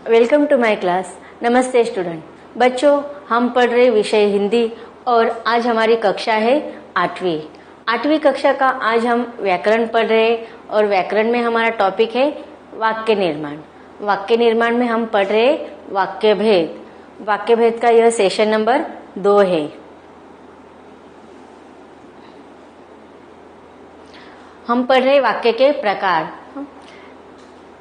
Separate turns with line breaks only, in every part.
Welcome to my class. नमस्ते student. बच्चों, हम पढ़ रहे विषय हिंदी और आज हमारी कक्षा है 8वीं कक्षा का। आज हम व्याकरण पढ़ रहे हैं और व्याकरण में हमारा टॉपिक है वाक्य निर्माण। वाक्य निर्माण में हम पढ़ रहे वाक्य भेद। वाक्य भेद का यह सेशन नंबर 2 है। हम पढ़ रहे वाक्य के प्रकार।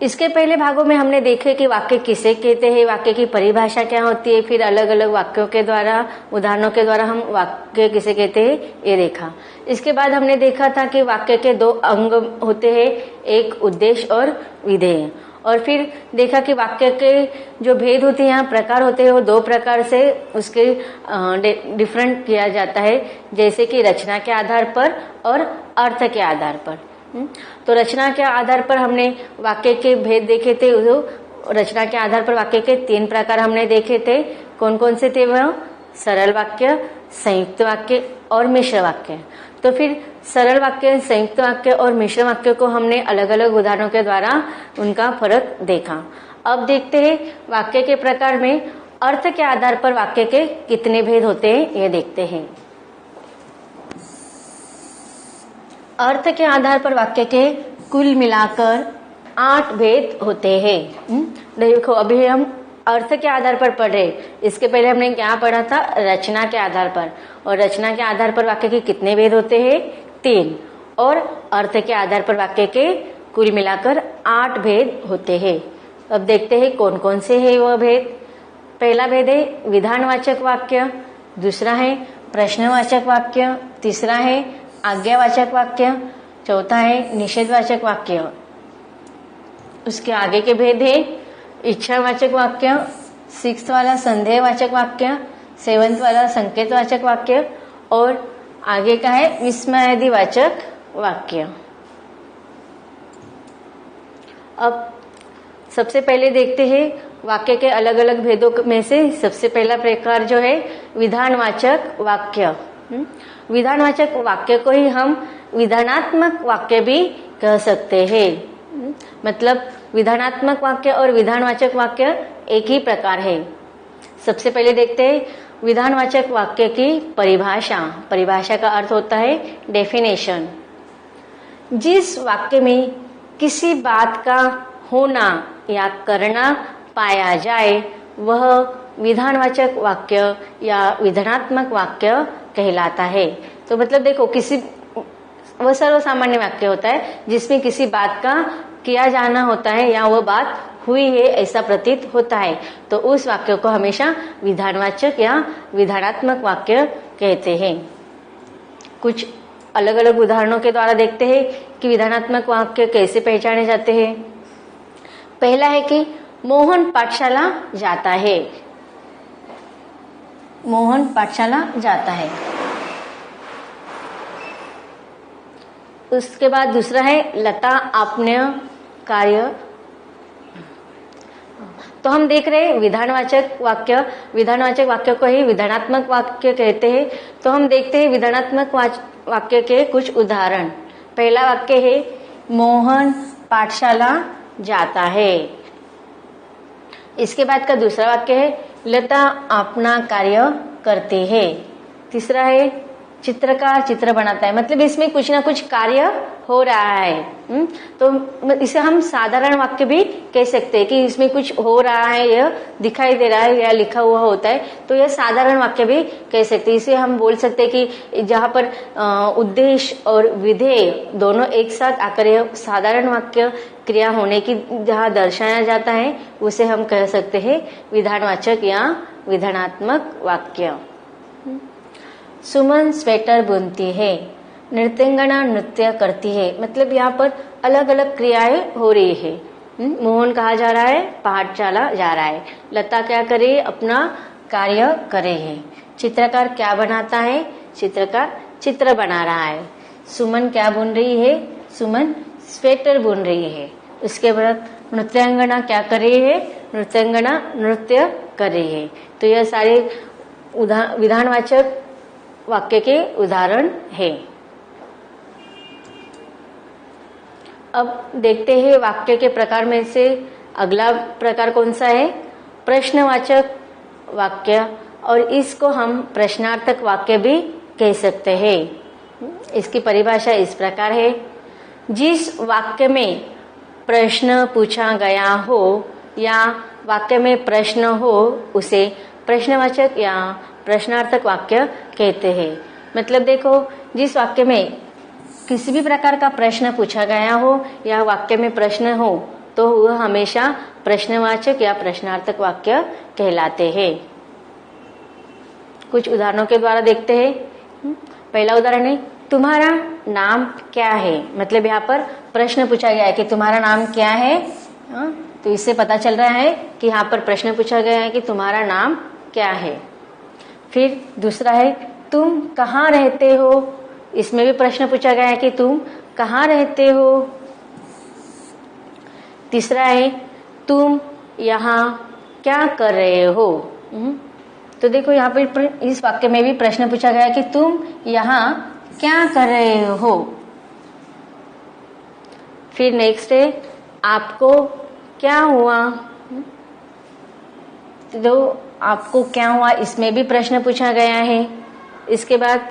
इसके पहले भागों में हमने देखे कि वाक्य किसे कहते हैं, वाक्य की परिभाषा क्या होती है, फिर अलग अलग वाक्यों के द्वारा, उदाहरणों के द्वारा हम वाक्य किसे कहते हैं ये देखा। इसके बाद हमने देखा था कि वाक्य के 2 अंग होते हैं, एक उद्देश्य और विधेय। और फिर देखा कि वाक्य के जो भेद होते हैं, प्रकार होते हैं, वो 2 प्रकार से उसके डिफरेंट किया जाता है, जैसे कि रचना के आधार पर और अर्थ के आधार पर। तो रचना के आधार पर हमने वाक्य के भेद देखे थे। रचना के आधार पर वाक्य के 3 प्रकार हमने देखे थे। कौन कौन से थे वह? सरल वाक्य, संयुक्त वाक्य और मिश्र वाक्य। तो फिर सरल वाक्य, संयुक्त वाक्य और मिश्र वाक्य को हमने अलग अलग उदाहरणों के द्वारा उनका फर्क देखा। अब देखते हैं वाक्य के प्रकार में अर्थ के आधार पर वाक्य के कितने भेद होते हैं, ये देखते हैं। अर्थ के आधार पर वाक्य के कुल मिलाकर 8 भेद होते हैं। देखो, अभी हम अर्थ के आधार पर पढ़ रहे। इसके पहले हमने क्या पढ़ा था? रचना के आधार पर। और रचना के आधार पर वाक्य के कितने भेद होते हैं? 3। और अर्थ के आधार पर वाक्य के कुल मिलाकर 8 भेद होते हैं। अब देखते हैं कौन कौन से है वह भेद। पहला भेद है विधानवाचक वाक्य, दूसरा है प्रश्नवाचक वाक्य, तीसरा है आज्ञावाचक वाक्य, चौथा है निषेधवाचक वाक्य। उसके आगे के भेद है इच्छावाचक वाक्य, 6th वाला संदेहवाचक वाक्य, 7th वाला संकेतवाचक वाक्य और आगे का है विस्मयादिवाचक वाक्य। अब सबसे पहले देखते हैं वाक्य के अलग अलग भेदों में से सबसे पहला प्रकार जो है विधानवाचक वाक्य। विधानवाचक वाक्य को ही हम विधानात्मक वाक्य भी कह सकते हैं। मतलब विधानात्मक वाक्य और विधानवाचक वाक्य एक ही प्रकार है। सबसे पहले देखते हैं विधानवाचक वाक्य की परिभाषा। परिभाषा का अर्थ होता है डेफिनेशन। जिस वाक्य में किसी बात का होना या करना पाया जाए वह विधानवाचक वाक्य या विधानात्मक वाक्य कहलाता है। तो मतलब देखो, वह सर्वसामान्य वाक्य होता है जिसमें किसी बात का किया जाना होता है या वह बात हुई है ऐसा प्रतीत होता है, तो उस वाक्य को हमेशा विधानवाचक या विधानात्मक वाक्य कहते हैं। कुछ अलग अलग उदाहरणों के द्वारा देखते हैं कि विधानात्मक वाक्य कैसे पहचाने जाते हैं। पहला है कि मोहन पाठशाला जाता है। मोहन पाठशाला जाता है। उसके बाद दूसरा है लता अपने कार्य। तो हम देख रहे हैं विधानवाचक वाक्य। विधानवाचक वाक्य को ही विधानात्मक वाक्य कहते हैं। तो हम देखते हैं विधानात्मक वाक्य के कुछ उदाहरण। पहला वाक्य है मोहन पाठशाला जाता है। इसके बाद का दूसरा वाक्य है लता अपना कार्य करती है। तीसरा है चित्रकार चित्र बनाता है। मतलब इसमें कुछ ना कुछ कार्य हो रहा है। तो इसे हम साधारण वाक्य भी कह सकते हैं कि इसमें कुछ हो रहा है, यह दिखाई दे रहा है या लिखा हुआ होता है, तो यह साधारण वाक्य भी कह सकते हैं। इसे हम बोल सकते हैं कि जहाँ पर उद्देश्य और विधेय दोनों एक साथ आकर यह साधारण वाक्य क्रिया होने की जहाँ दर्शाया जाता है उसे हम कह सकते हैं विधानवाचक या विधानात्मक वाक्य। सुमन स्वेटर बुनती है। नृत्यंगना नृत्य करती है। मतलब यहाँ पर अलग अलग क्रियाएं हो रही है। मोहन कहा जा रहा है? पाठशाला जा रहा है। लता क्या करे? अपना कार्य करे है। चित्रकार क्या बनाता है? चित्रकार चित्र बना रहा है। सुमन क्या बुन रही है? सुमन स्वेटर बुन रही है। उसके बाद नृत्यांगना क्या कर रही है? नृत्यांगना नृत्य कर रही है। तो यह सारे विधानवाचक वाक्य के उदाहरण है। अब देखते हैं वाक्य के प्रकार में से अगला प्रकार कौन सा है? प्रश्नवाचक वाक्य, और इसको हम प्रश्नार्थक वाक्य भी कह सकते हैं। इसकी परिभाषा इस प्रकार है, जिस वाक्य में प्रश्न पूछा गया हो या वाक्य में प्रश्न हो उसे प्रश्नवाचक या प्रश्नार्थक वाक्य कहते हैं। मतलब देखो, जिस वाक्य में किसी भी प्रकार का प्रश्न पूछा गया हो या वाक्य में प्रश्न हो तो वह हमेशा प्रश्नवाचक या प्रश्नार्थक वाक्य कहलाते हैं। कुछ उदाहरणों के द्वारा देखते हैं। पहला उदाहरण है, तुम्हारा नाम क्या है? मतलब यहाँ पर प्रश्न पूछा गया है कि तुम्हारा नाम क्या है। तो इससे पता चल रहा है कि यहाँ पर प्रश्न पूछा गया है कि तुम्हारा नाम क्या है। फिर दूसरा है, तुम कहाँ रहते हो? इसमें भी प्रश्न पूछा गया है कि तुम कहाँ रहते हो। तीसरा है, तुम यहाँ क्या कर रहे हो? तो देखो यहाँ पर इस वाक्य में भी प्रश्न पूछा गया है कि तुम यहाँ क्या कर रहे हो। फिर नेक्स्ट है, आपको क्या हुआ? तो आपको क्या हुआ, इसमें भी प्रश्न पूछा गया है। इसके बाद,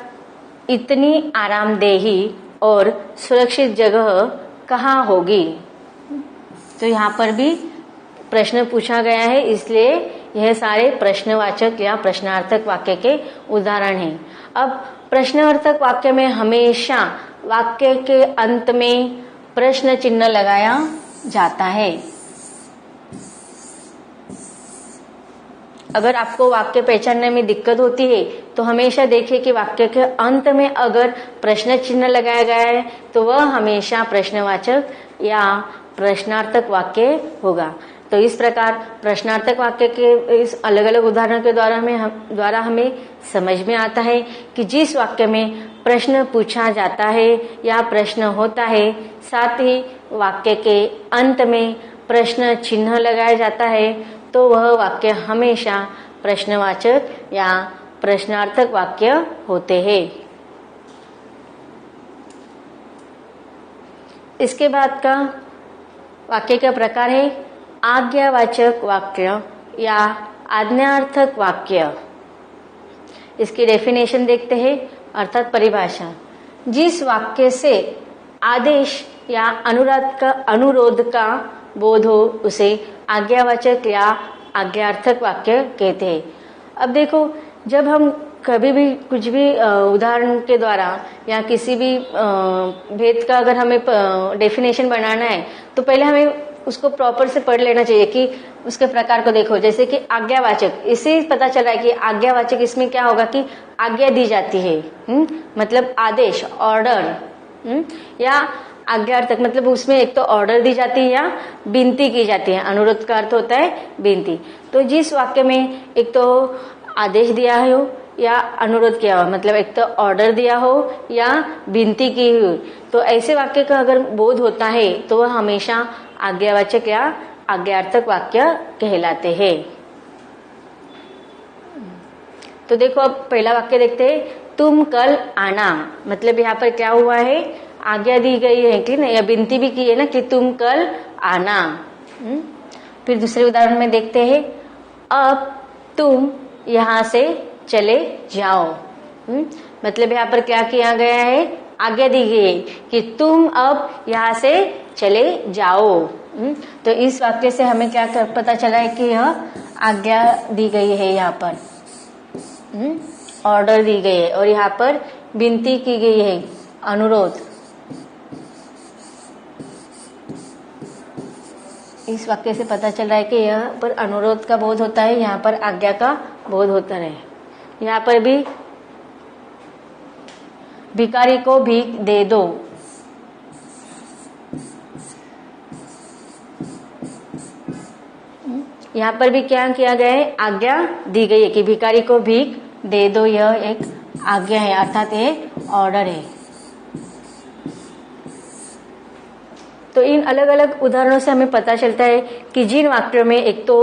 इतनी आरामदेही और सुरक्षित जगह कहाँ होगी? तो यहाँ पर भी प्रश्न पूछा गया है, इसलिए यह सारे प्रश्नवाचक या प्रश्नार्थक वाक्य के उदाहरण हैं। अब प्रश्नार्थक वाक्य में हमेशा वाक्य के अंत में प्रश्न चिन्ह लगाया जाता है। अगर आपको वाक्य पहचानने में दिक्कत होती है तो हमेशा देखिए कि वाक्य के अंत में अगर प्रश्न चिन्ह लगाया गया है तो वह हमेशा प्रश्नवाचक या प्रश्नार्थक वाक्य होगा। तो इस प्रकार प्रश्नार्थक वाक्य के इस अलग अलग उदाहरण के द्वारा हमें समझ में आता है कि जिस वाक्य में प्रश्न पूछा जाता है या प्रश्न होता है, साथ ही वाक्य के अंत में प्रश्न चिन्ह लगाया जाता है, तो वह वाक्य हमेशा प्रश्नवाचक या प्रश्नार्थक वाक्य होते हैं। इसके बाद का वाक्य का प्रकार है आज्ञावाचक वाक्य या आज्ञार्थक वाक्य। इसकी डेफिनेशन देखते हैं, अर्थात परिभाषा। जिस वाक्य से आदेश या अनुरोध का बोध हो उसे आज्ञावाचक या आज्ञार्थक वाक्य कहते हैं। अब देखो, जब हम कभी भी कुछ भी उदाहरण के द्वारा या किसी भी भेद का अगर हमें डेफिनेशन बनाना है तो पहले हमें उसको प्रॉपर से पढ़ लेना चाहिए कि उसके प्रकार को देखो। जैसे कि आज्ञावाचक, इससे पता चल रहा है कि आज्ञावाचक इसमें क्या होगा कि आज्ञा दी जाती है, मतलब आदेश, ऑर्डर। या आज्ञार्थक मतलब उसमें एक तो ऑर्डर दी जाती है या विनती की जाती है। अनुरोध का अर्थ होता है विनती। तो जिस वाक्य में एक तो आदेश दिया हो या अनुरोध किया हो, मतलब एक तो ऑर्डर दिया हो या विनती की हो, तो ऐसे वाक्य का अगर बोध होता है तो वह हमेशा आज्ञावाचक या आज्ञार्थक वाक्य कहलाते हैं। तो देखो, अब पहला वाक्य देखते हैं, तुम कल आना। मतलब यहाँ पर क्या हुआ है, आज्ञा दी गई है कि नहीं, या विनती भी की है ना कि तुम कल आना। फिर दूसरे उदाहरण में देखते हैं, अब तुम यहाँ से चले जाओ। मतलब यहाँ पर क्या किया गया है, आज्ञा दी गई है कि तुम अब यहाँ से चले जाओ। तो इस वाक्य से हमें क्या पता चला है कि यह आज्ञा दी गई है, यहाँ पर ऑर्डर दी गई है और यहाँ पर विनती की गई है, अनुरोध। इस वाक्य से पता चल रहा है कि यहाँ पर अनुरोध का बोध होता है, यहाँ पर आज्ञा का बोध होता है। यहाँ पर भी भिखारी को भीख दे दो। यहाँ पर भी क्या किया गया है, आज्ञा दी गई है कि भिखारी को भीख दे दो। यह एक आज्ञा है, अर्थात एक ऑर्डर है। तो इन अलग अलग उदाहरणों से हमें पता चलता है कि जिन वाक्यों में एक तो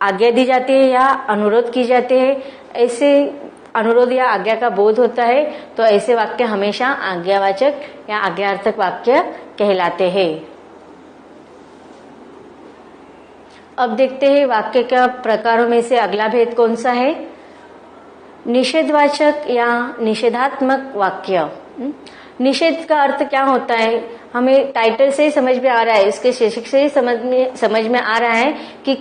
आज्ञा दी जाती है या अनुरोध की जाते हैं, ऐसे अनुरोध या आज्ञा का बोध होता है, तो ऐसे वाक्य हमेशा आज्ञावाचक या आज्ञार्थक वाक्य कहलाते हैं। अब देखते हैं वाक्य के प्रकारों में से अगला भेद कौन सा है, निषेधवाचक या निषेधात्मक वाक्य। निषेध का अर्थ क्या होता है, हमें टाइटल से ही समझ में आ रहा है, इसके शीर्षक से ही समझ में आ रहा है कि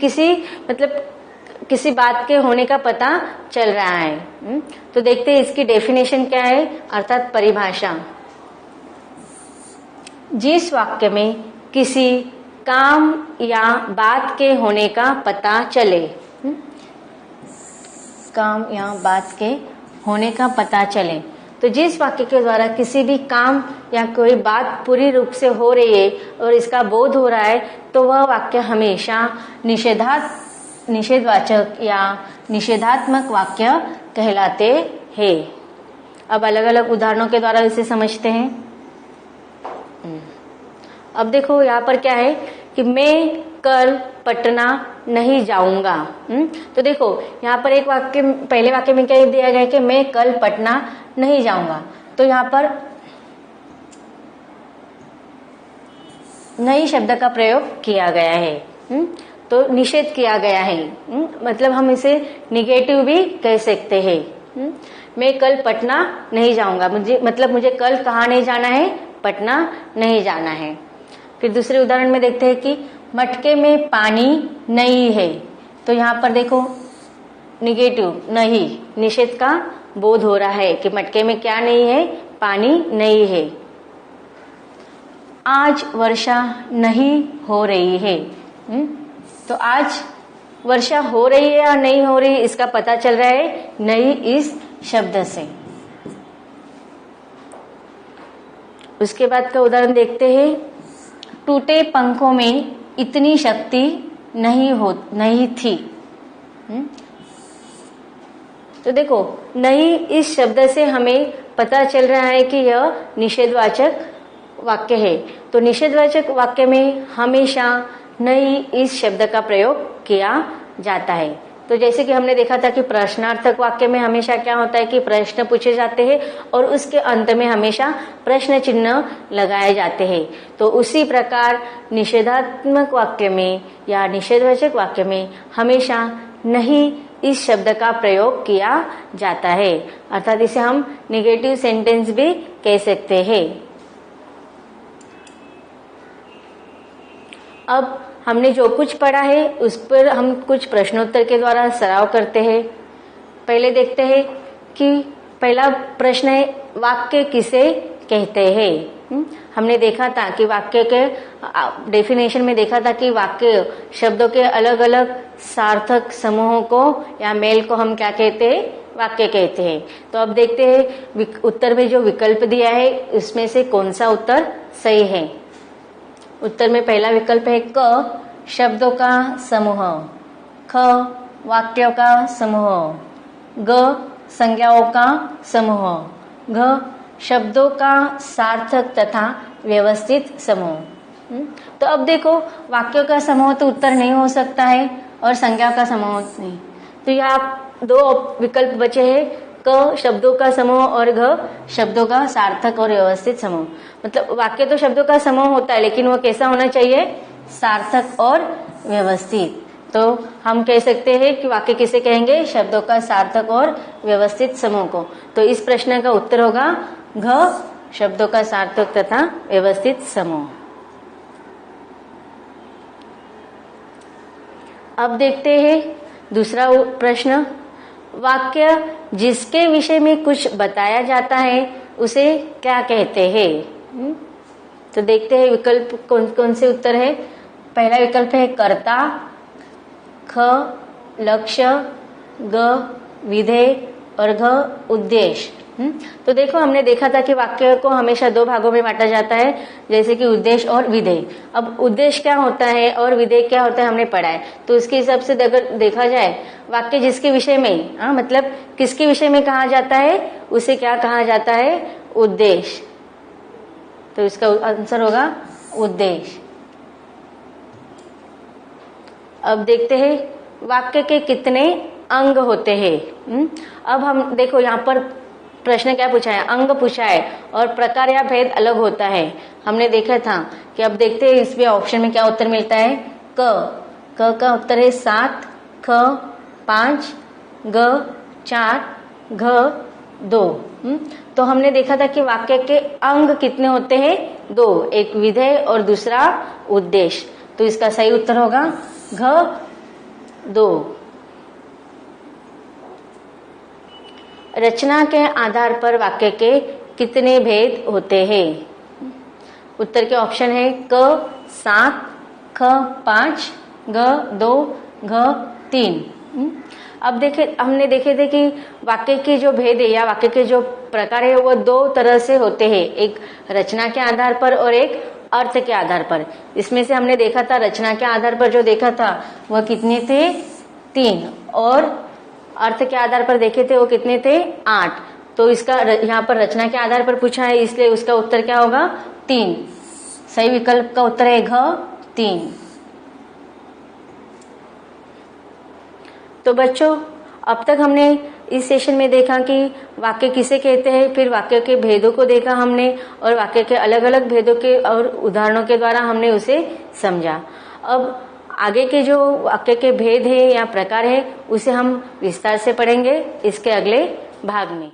किसी बात के होने का पता चल रहा है। तो देखते हैं इसकी डेफिनेशन क्या है, अर्थात परिभाषा। जिस वाक्य में किसी काम या बात के होने का पता चले, काम या बात के होने का पता चले, तो जिस वाक्य के द्वारा किसी भी काम या कोई बात पूरी रूप से हो रही है और इसका बोध हो रहा है, तो वह वाक्य हमेशा निषेधवाचक या निषेधात्मक वाक्य कहलाते हैं। अब अलग अलग उदाहरणों के द्वारा इसे समझते हैं। अब देखो यहाँ पर क्या है कि मैं कल पटना नहीं जाऊंगा। तो देखो यहाँ पर एक वाक्य, पहले वाक्य में क्या दिया गया है कि मैं कल पटना नहीं जाऊंगा। तो यहाँ पर नहीं शब्द का प्रयोग किया गया है, तो निषेध किया गया है। मतलब हम इसे निगेटिव भी कह सकते हैं। मैं कल पटना नहीं जाऊंगा, मुझे कल कहाँ नहीं जाना है, पटना नहीं जाना है। फिर दूसरे उदाहरण में देखते हैं कि मटके में पानी नहीं है। तो यहाँ पर देखो निगेटिव, नहीं, निषेध का बोध हो रहा है कि मटके में क्या नहीं है, पानी नहीं है। आज वर्षा नहीं हो रही है। तो आज वर्षा हो रही है या नहीं हो रही, इसका पता चल रहा है नहीं इस शब्द से। उसके बाद का उदाहरण देखते हैं, टूटे पंखों में इतनी शक्ति नहीं थी। तो देखो नहीं इस शब्द से हमें पता चल रहा है कि यह निषेधवाचक वाक्य है। तो निषेधवाचक वाक्य में हमेशा नहीं इस शब्द का प्रयोग किया जाता है। तो जैसे कि हमने देखा था कि प्रश्नार्थक वाक्य में हमेशा क्या होता है कि प्रश्न पूछे जाते हैं और उसके अंत में हमेशा प्रश्न चिन्ह लगाए जाते हैं। तो उसी प्रकार निषेधात्मक वाक्य में या निषेधवाचक वाक्य में हमेशा नहीं इस शब्द का प्रयोग किया जाता है, अर्थात इसे हम निगेटिव सेंटेंस भी कह सकते हैं। अब हमने जो कुछ पढ़ा है उस पर हम कुछ प्रश्नोत्तर के द्वारा सराव करते हैं। पहले देखते हैं कि पहला प्रश्न है, वाक्य किसे कहते हैं। हमने देखा था कि वाक्य के डेफिनेशन में देखा था कि वाक्य शब्दों के अलग अलग सार्थक समूहों को या मेल को हम क्या कहते हैं, वाक्य कहते हैं। तो अब देखते हैं उत्तर में जो विकल्प दिया है उसमें से कौन सा उत्तर सही है। उत्तर में पहला विकल्प है क, शब्दों का समूह, ख, वाक्यों का समूह, ग, संज्ञाओं का समूह, घ, शब्दों का सार्थक तथा व्यवस्थित समूह। तो अब देखो वाक्यों का समूह तो उत्तर नहीं हो सकता है और संज्ञा का समूह नहीं। तो यहाँ दो विकल्प बचे हैं, क शब्दों का समूह और घ शब्दों का सार्थक और व्यवस्थित समूह। मतलब वाक्य तो शब्दों का समूह होता है, लेकिन वो कैसा होना चाहिए, सार्थक और व्यवस्थित। तो हम कह सकते हैं कि वाक्य किसे कहेंगे, शब्दों का सार्थक और व्यवस्थित समूह को। तो इस प्रश्न का उत्तर होगा घ, शब्दों का सार्थक तथा व्यवस्थित समूह। अब देखते हैं दूसरा प्रश्न, वाक्य जिसके विषय में कुछ बताया जाता है उसे क्या कहते हैं। तो देखते हैं विकल्प कौन कौन से उत्तर है। पहला विकल्प है कर्ता, ख, लक्ष्य, ग, विधेय और घ, उद्देश्य। तो देखो हमने देखा था कि वाक्य को हमेशा दो भागों में बांटा जाता है, जैसे कि उद्देश्य और विधेय। अब उद्देश्य क्या होता है और विधेय क्या होता है हमने पढ़ा है। तो उसके हिसाब से अगर देखा जाए, वाक्य जिसके विषय में मतलब किसके विषय में कहा जाता है उसे क्या कहा जाता है, उद्देश्य। तो इसका आंसर होगा उद्देश्य। अब देखते हैं वाक्य के कितने अंग होते हैं। अब हम देखो यहाँ पर प्रश्न क्या पूछा है, अंग पूछा है और प्रकार या भेद अलग होता है। हमने देखा था कि अब देखते हैं इसमें ऑप्शन में क्या उत्तर मिलता है, क क का उत्तर है 7, ख 5, ग 4, घ 2। तो हमने देखा था कि वाक्य के अंग कितने होते हैं? 2, एक विधेय और दूसरा उद्देश्य। तो इसका सही उत्तर होगा घ 2। रचना के आधार पर वाक्य के कितने भेद होते हैं? उत्तर के ऑप्शन है क 7, ख 5, ग 2, घ 3। अब हमने देखे थे कि वाक्य के जो भेद है या वाक्य के जो प्रकार है वो 2 तरह से होते हैं, एक रचना के आधार पर और एक अर्थ के आधार पर। इसमें से हमने देखा था रचना के आधार पर जो देखा था वह कितने थे? 3, और अर्थ के आधार पर देखे थे वो कितने थे? 8। तो इसका यहाँ पर रचना के आधार पर पूछा है, इसलिए उसका उत्तर क्या होगा? 3। सही विकल्प का उत्तर है घ 3। तो बच्चों, अब तक हमने इस सेशन में देखा कि वाक्य किसे कहते हैं, फिर वाक्य के भेदों को देखा हमने, और वाक्य के अलग अलग भेदों के और उदाहरणों के द्वारा हमने उसे समझा। अब आगे के जो वाक्य के भेद है या प्रकार है उसे हम विस्तार से पढ़ेंगे इसके अगले भाग में।